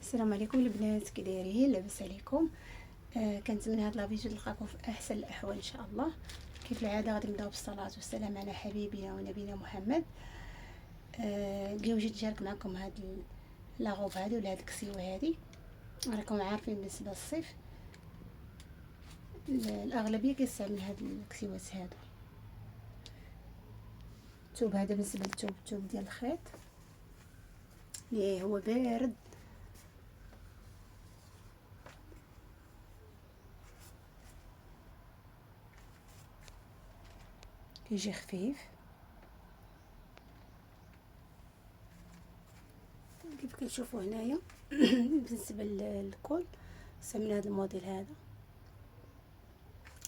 السلام عليكم البنات، كي دايرين؟ لاباس عليكم؟ كنتمنى هاد لا فيديو تلقاكم في احسن الاحوال ان شاء الله. كيف العاده غادي نبداو بالصلاه والسلام على حبيبنا ونبينا محمد. اليوم جيت نشارك معكم هاد لاغوب هادي ولا هاد الكسيوه هادي. راكم عارفين بالنسبه للصيف الاغلبيه كيستعمل هاد الكسيوات هادو. الثوب هذا بالنسبه للثوب ديال الخيط اللي هو بارد، كيجي خفيف كيف كتشوفوا هنايا. بالنسبه للكول استعمل هذا الموديل هذا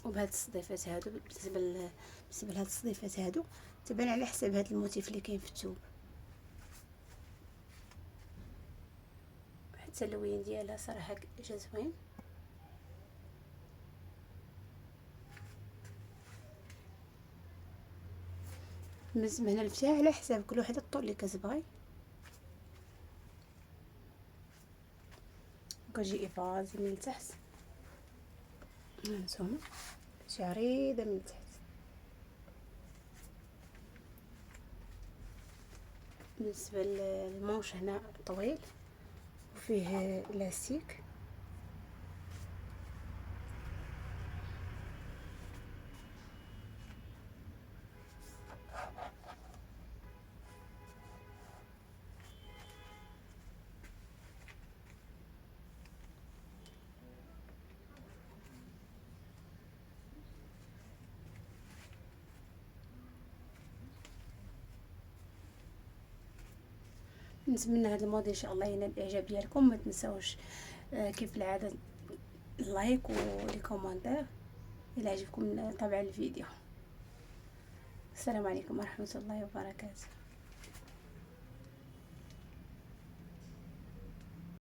وبهاد الصديفات هادو. بالنسبه لهاد الصديفات هادو تبان على حساب هاد الموتيف اللي كاين في الثوب، حتى اللوين ديالها صراحه جا زوين. من هنا الفتاح على حساب كل وحده الطول اللي كتبغي. وكتجي افازي من التحت، هانتوما كتجي عريضه من التحت. بالنسبه للمونش هنا طويل وفيه لاستيك. نتمنى هذا الموديل ان شاء الله ينال الاعجاب ديالكم. ما تنساوش كيف العاده اللايك ولي كومونتير الى عجبكم طبعا الفيديو. السلام عليكم ورحمه الله وبركاته.